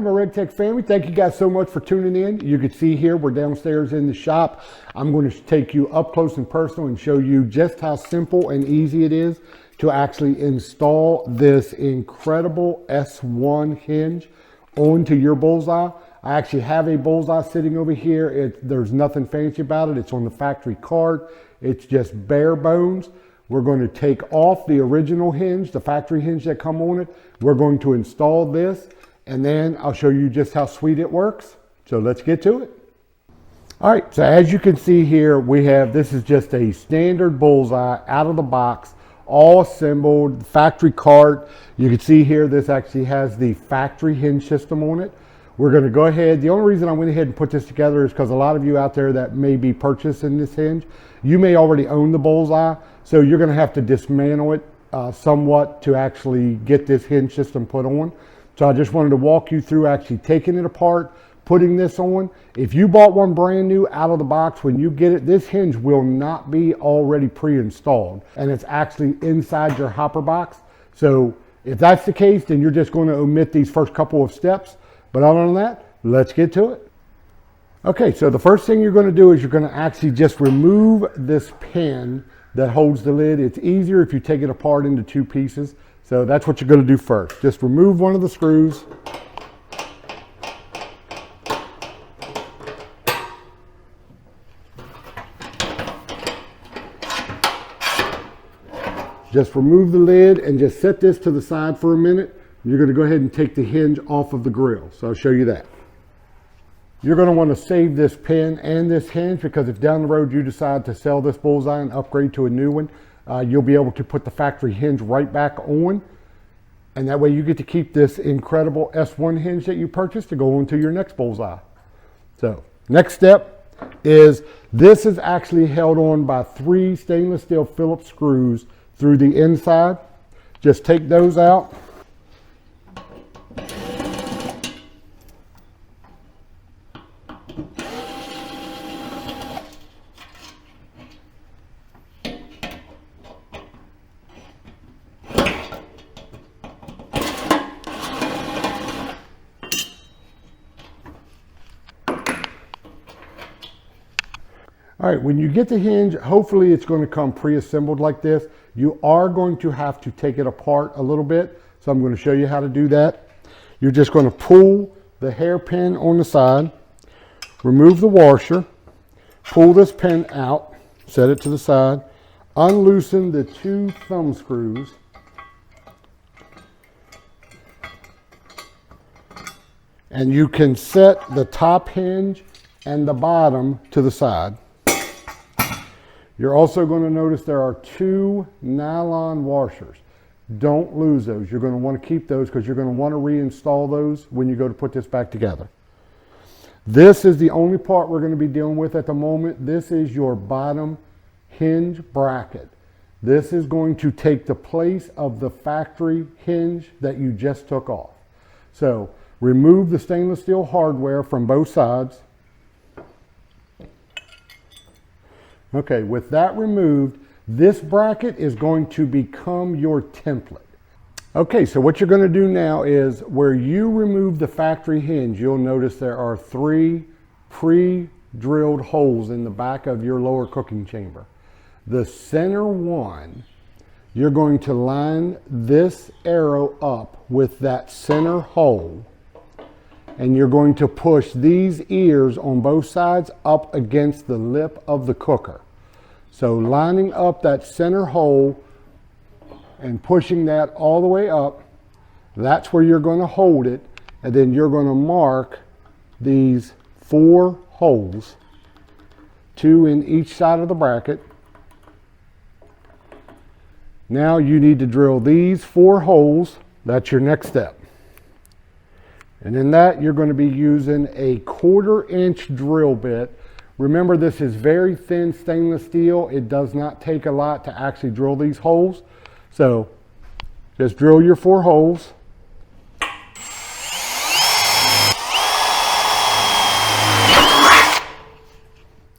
morning, my Rec Teq family. Thank you guys so much for tuning in. You can see here, we're downstairs in the shop. I'm going to take you up close and personal and show you just how simple and easy it is to actually install this incredible S-1 hinge onto your Bullseye. I actually have a Bullseye sitting over here. There's nothing fancy about it. It's on the factory card. It's just bare bones. We're going to take off the original hinge, the factory hinge that come on it. We're going to install this, and then I'll show you just how sweet it works. So let's get to it. All right, so as you can see here, this is just a standard Bullseye out of the box, all assembled, factory cart. You can see here, this actually has the factory hinge system on it. We're going to go ahead. The only reason I went ahead and put this together is because a lot of you out there that may be purchasing this hinge, you may already own the Bullseye, so you're going to have to dismantle it somewhat to actually get this hinge system put on. So I just wanted to walk you through actually taking it apart, putting this on. If you bought one brand new out of the box, when you get it, this hinge will not be already pre-installed, and it's actually inside your hopper box. So if that's the case, then you're just going to omit these first couple of steps. But other than that, let's get to it. Okay, so the first thing you're going to do is you're going to actually just remove this pin that holds the lid. It's easier if you take it apart into two pieces. So that's what you're going to do first. Just remove one of the screws. Just remove the lid and just set this to the side for a minute. You're going to go ahead and take the hinge off of the grill. So I'll show you that. You're going to want to save this pin and this hinge, because if down the road you decide to sell this Bullseye and upgrade to a new one, you'll be able to put the factory hinge right back on. And that way you get to keep this incredible S1 hinge that you purchased to go into your next Bullseye. So next step is this is actually held on by 3 stainless steel Phillips screws through the inside. Just take those out. All right, when you get the hinge, hopefully it's going to come pre-assembled like this. You are going to have to take it apart a little bit, so I'm going to show you how to do that. You're just going to pull the hairpin on the side, remove the washer, pull this pin out, set it to the side, unloosen the 2 thumb screws, and you can set the top hinge and the bottom to the side. You're also going to notice there are 2 nylon washers. Don't lose those. You're going to want to keep those because you're going to want to reinstall those when you go to put this back together. This is the only part we're going to be dealing with at the moment. This is your bottom hinge bracket. This is going to take the place of the factory hinge that you just took off. So remove the stainless steel hardware from both sides. Okay, with that removed, this bracket is going to become your template. Okay, so what you're going to do now is where you remove the factory hinge, you'll notice there are 3 pre-drilled holes in the back of your lower cooking chamber. The center one, you're going to line this arrow up with that center hole, and you're going to push these ears on both sides up against the lip of the cooker. So lining up that center hole and pushing that all the way up, that's where you're going to hold it, and then you're going to mark these 4 holes, 2 in each side of the bracket. Now you need to drill these 4 holes. That's your next step. And in that, you're going to be using a 1/4 inch drill bit. Remember, this is very thin stainless steel. It does not take a lot to actually drill these holes. So just drill your 4 holes.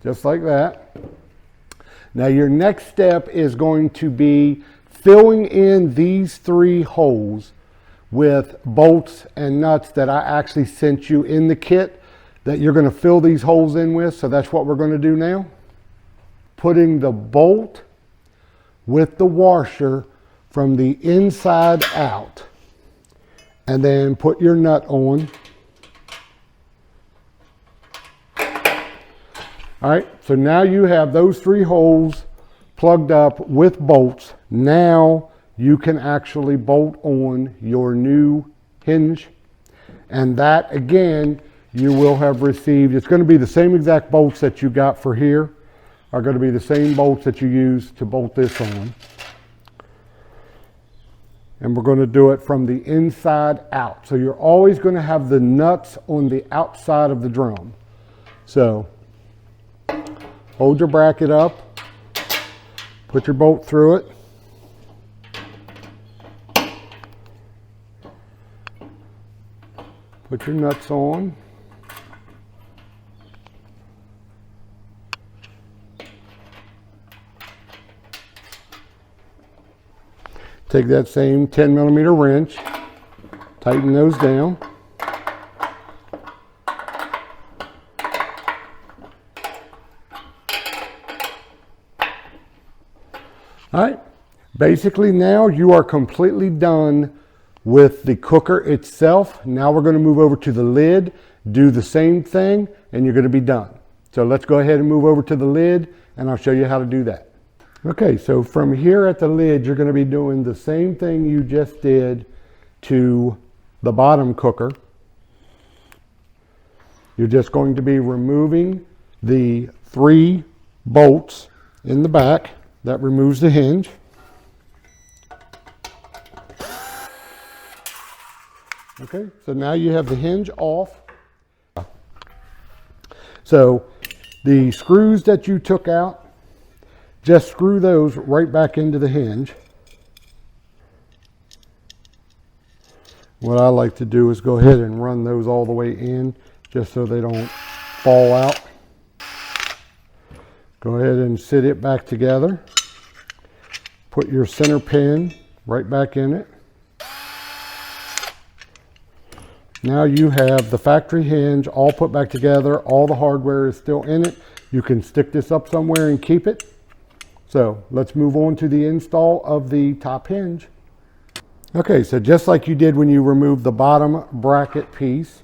Just like that. Now your next step is going to be filling in these 3 holes with bolts and nuts that I actually sent you in the kit that you're going to fill these holes in with. So that's what we're going to do now. Putting the bolt with the washer from the inside out, and then put your nut on. All right, so now you have those 3 holes plugged up with bolts. Now you can actually bolt on your new hinge, and that again you will have received. It's going to be the same exact bolts that you got for here are going to be the same bolts that you use to bolt this on. And we're going to do it from the inside out. So you're always going to have the nuts on the outside of the drum. So hold your bracket up, put your bolt through it. Put your nuts on. Take that same 10mm wrench, tighten those down. All right, basically now you are completely done with the cooker itself. Now we're going to move over to the lid, do the same thing, and you're going to be done. So let's go ahead and move over to the lid, and I'll show you how to do that. Okay, so from here at the lid, you're going to be doing the same thing you just did to the bottom cooker. You're just going to be removing the 3 bolts in the back. That removes the hinge. Okay, so now you have the hinge off. So the screws that you took out, just screw those right back into the hinge. What I like to do is go ahead and run those all the way in just so they don't fall out. Go ahead and sit it back together. Put your center pin right back in it. Now you have the factory hinge all put back together. All the hardware is still in it. You can stick this up somewhere and keep it. So let's move on to the install of the top hinge. Okay, so just like you did when you removed the bottom bracket piece,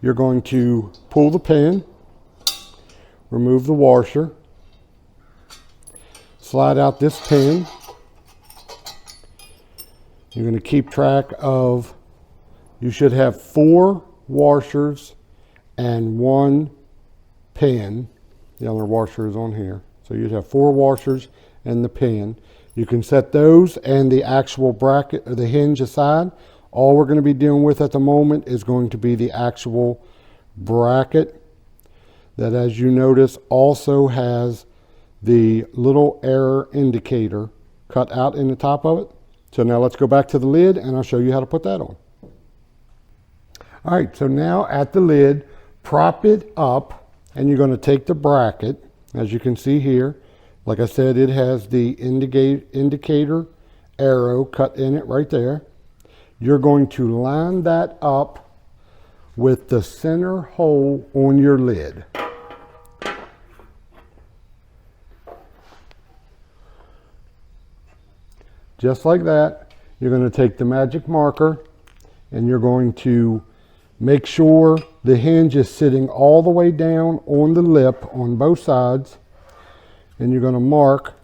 you're going to pull the pin, remove the washer, slide out this pin. You're going to keep track of, you should have 4 washers and 1 pin. The other washer is on here. So you'd have 4 washers and the pin. You can set those and the actual bracket or the hinge aside. All we're going to be dealing with at the moment is going to be the actual bracket that, as you notice, also has the little error indicator cut out in the top of it. So now let's go back to the lid and I'll show you how to put that on. All right, so now at the lid, prop it up, and you're going to take the bracket. As you can see here, like I said, it has the indicator arrow cut in it right there. You're going to line that up with the center hole on your lid. Just like that. You're going to take the magic marker and you're going to make sure the hinge is sitting all the way down on the lip on both sides, and you're going to mark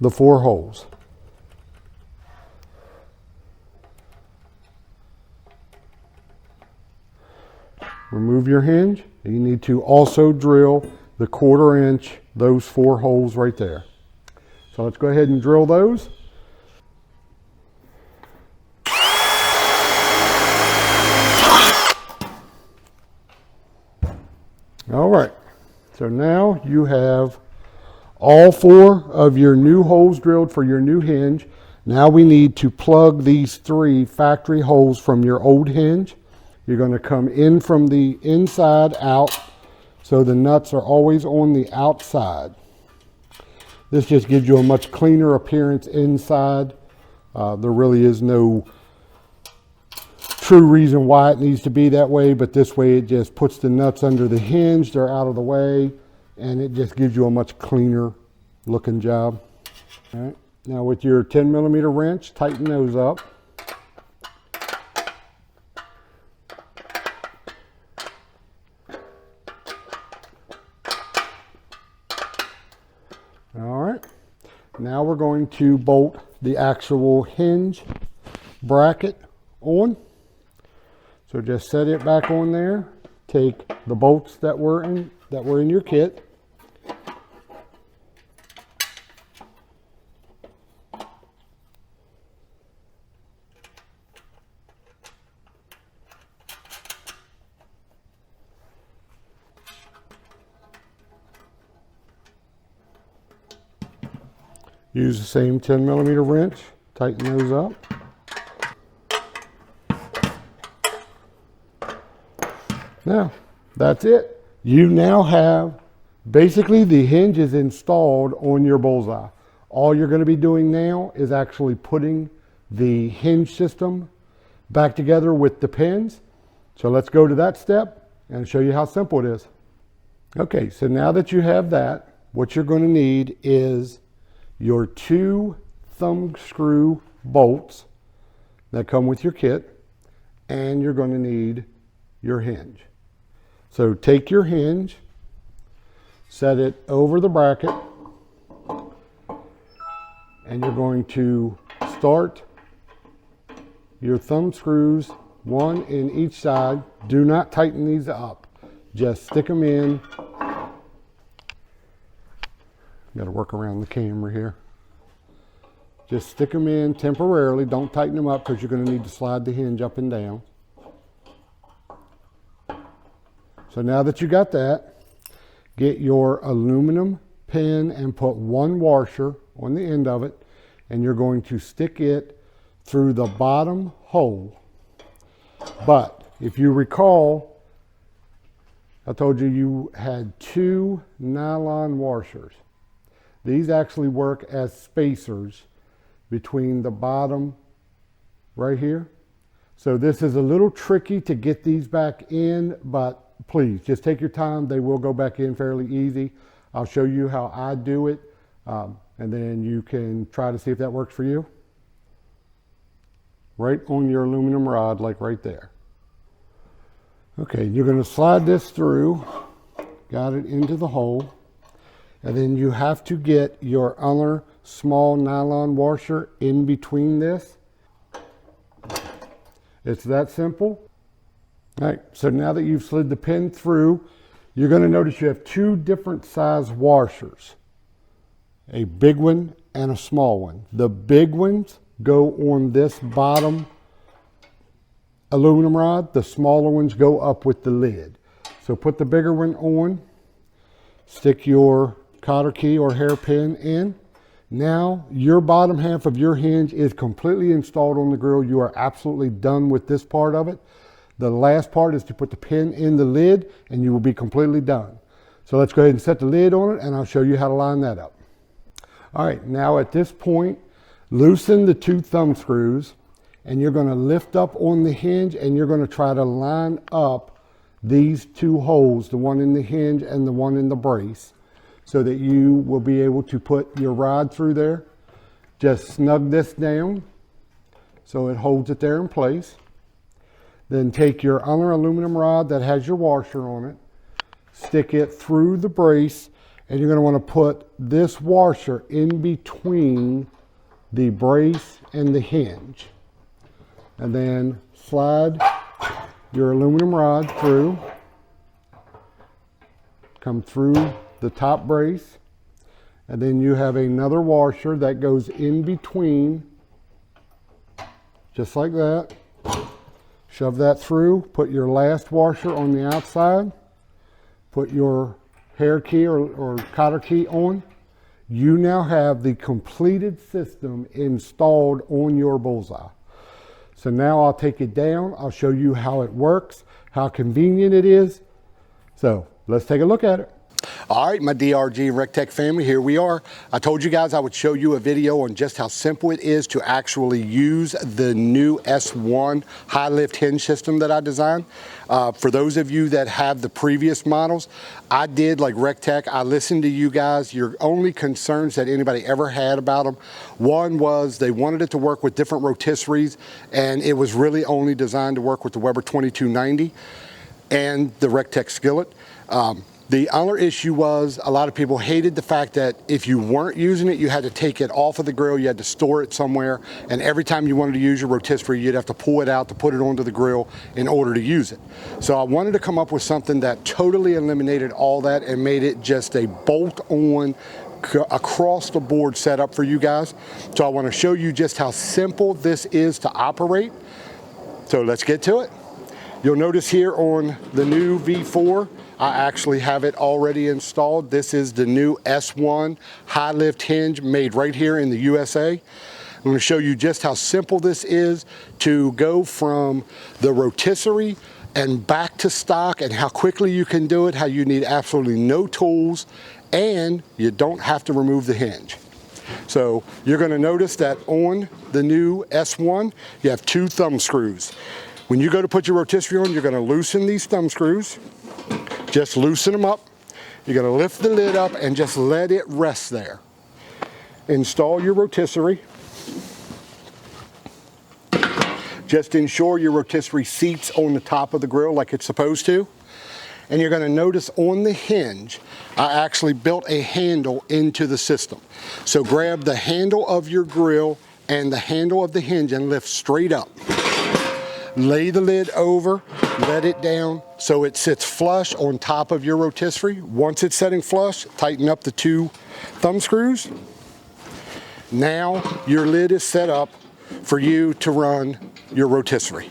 the 4 holes. Remove your hinge. You need to also drill the 1/4 inch, those 4 holes right there. So let's go ahead and drill those. All right, so now you have all 4 of your new holes drilled for your new hinge. Now we need to plug these 3 factory holes from your old hinge. You're going to come in from the inside out, so the nuts are always on the outside. This just gives you a much cleaner appearance inside. There really is no true reason why it needs to be that way, but this way it just puts the nuts under the hinge, they're out of the way, and it just gives you a much cleaner looking job. All right, now with your 10mm wrench, tighten those up. All right, now we're going to bolt the actual hinge bracket on. So just set it back on there. Take the bolts that were in your kit. Use the same 10mm wrench, tighten those up. Now, that's it. You now have basically the hinge is installed on your Bullseye. All you're going to be doing now is actually putting the hinge system back together with the pins. So let's go to that step and show you how simple it is. Okay, so now that you have that, what you're going to need is your 2 thumb screw bolts that come with your kit, and you're going to need your hinge. So take your hinge, set it over the bracket, and you're going to start your thumb screws, 1 in each side. Do not tighten these up, just stick them in. Got to work around the camera here. Just stick them in temporarily. Don't tighten them up because you're going to need to slide the hinge up and down. So now that you got that, get your aluminum pin and put 1 washer on the end of it, and you're going to stick it through the bottom hole. But if you recall, I told you had 2 nylon washers. These actually work as spacers between the bottom right here. So this is a little tricky to get these back in, but please just take your time. They will go back in fairly easy. I'll show you how I do it, and then you can try to see if that works for you. Right on your aluminum rod, like right there. Okay, you're going to slide this through, got it into the hole. And then you have to get your other small nylon washer in between this. It's that simple. All right, so now that you've slid the pin through, you're going to notice you have 2 different size washers. A big one and a small one. The big ones go on this bottom aluminum rod. The smaller ones go up with the lid. So put the bigger one on, stick your cotter key or hairpin in. Now your bottom half of your hinge is completely installed on the grill. You are absolutely done with this part of it. The last part is to put the pin in the lid and you will be completely done. So let's go ahead and set the lid on it and I'll show you how to line that up. All right, now at this point, loosen the 2 thumb screws and you're going to lift up on the hinge and you're going to try to line up these 2 holes, the one in the hinge and the one in the brace, so that you will be able to put your rod through there. Just snug this down so it holds it there in place. Then take your other aluminum rod that has your washer on it, stick it through the brace, and you're going to want to put this washer in between the brace and the hinge. And then slide your aluminum rod through, come through the top brace, and then you have another washer that goes in between, just like that. Shove that through, put your last washer on the outside, put your hair key or cotter key on. You now have the completed system installed on your Bullseye. So now I'll take it down, I'll show you how it works, how convenient it is. So let's take a look at it. All right, my DRG Rec Teq family, here we are. I told you guys I would show you a video on just how simple it is to actually use the new S-1 high lift hinge system that I designed. For those of you that have the previous models, I did like Rec Teq. I listened to you guys. Your only concerns that anybody ever had about them, one was they wanted it to work with different rotisseries, and it was really only designed to work with the Weber 2290 and the Rec Teq skillet. The other issue was a lot of people hated the fact that if you weren't using it, you had to take it off of the grill, you had to store it somewhere, and every time you wanted to use your rotisserie, you'd have to pull it out to put it onto the grill in order to use it. So I wanted to come up with something that totally eliminated all that and made it just a bolt-on across the board setup for you guys. So I want to show you just how simple this is to operate. So let's get to it. You'll notice here on the new V4, I actually have it already installed. This is the new S-1 high lift hinge made right here in the USA. I'm going to show you just how simple this is to go from the rotisserie and back to stock, and how quickly you can do it, how you need absolutely no tools, and you don't have to remove the hinge. So you're going to notice that on the new S-1, you have 2 thumb screws. When you go to put your rotisserie on, you're going to loosen these thumb screws. Just loosen them up. You're going to lift the lid up and just let it rest there. Install your rotisserie. Just ensure your rotisserie seats on the top of the grill like it's supposed to. And you're going to notice on the hinge, I actually built a handle into the system. So grab the handle of your grill and the handle of the hinge and lift straight up. Lay the lid over, let it down so it sits flush on top of your rotisserie. Once it's setting flush, tighten up the 2 thumb screws. Now your lid is set up for you to run your rotisserie.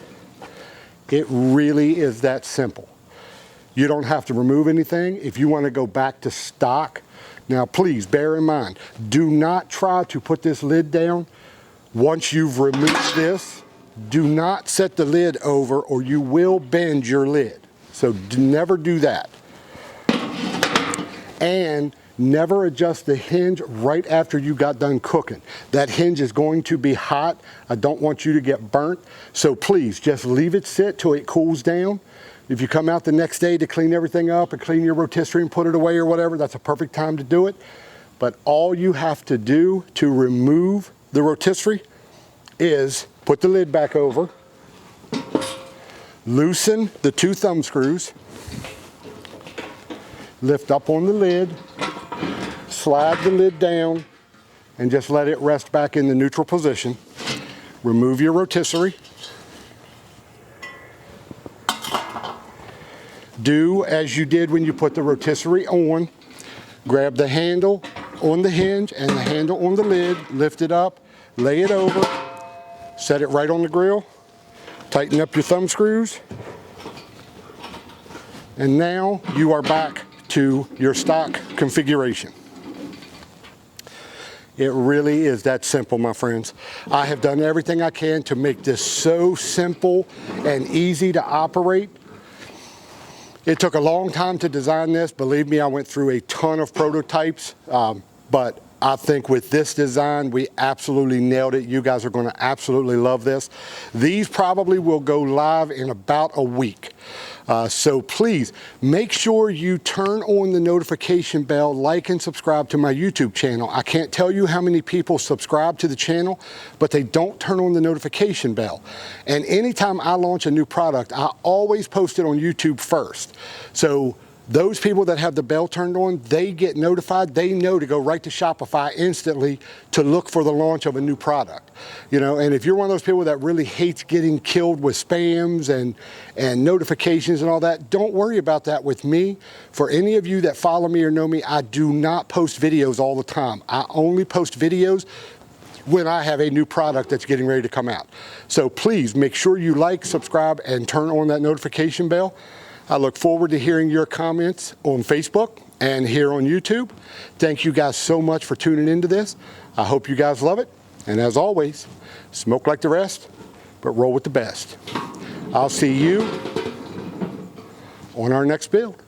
It really is that simple. You don't have to remove anything. If you want to go back to stock, now please bear in mind, do not try to put this lid down once you've removed this. Do not set the lid over or you will bend your lid. So never do that. And never adjust the hinge right after you got done cooking. That hinge is going to be hot. I don't want you to get burnt. So please just leave it sit till it cools down. If you come out the next day to clean everything up and clean your rotisserie and put it away or whatever, that's a perfect time to do it. But all you have to do to remove the rotisserie is put the lid back over, loosen the 2 thumb screws, lift up on the lid, slide the lid down, and just let it rest back in the neutral position. Remove your rotisserie. Do as you did when you put the rotisserie on. Grab the handle on the hinge and the handle on the lid, lift it up, lay it over, set it right on the grill, tighten up your thumb screws, and now you are back to your stock configuration. It really is that simple, my friends. I have done everything I can to make this so simple and easy to operate. It took a long time to design this. Believe me, I went through a ton of prototypes, but I think with this design, we absolutely nailed it. You guys are going to absolutely love this. These probably will go live in about a week. So please make sure you turn on the notification bell, like and subscribe to my YouTube channel. I can't tell you how many people subscribe to the channel, but they don't turn on the notification bell. And anytime I launch a new product, I always post it on YouTube first. So those people that have the bell turned on, they get notified. They know to go right to Shopify instantly to look for the launch of a new product. You know, and if you're one of those people that really hates getting killed with spams and notifications and all that, don't worry about that with me. For any of you that follow me or know me, I do not post videos all the time. I only post videos when I have a new product that's getting ready to come out. So please make sure you like, subscribe, and turn on that notification bell. I look forward to hearing your comments on Facebook and here on YouTube. Thank you guys so much for tuning into this. I hope you guys love it. And as always, smoke like the rest, but roll with the best. I'll see you on our next build.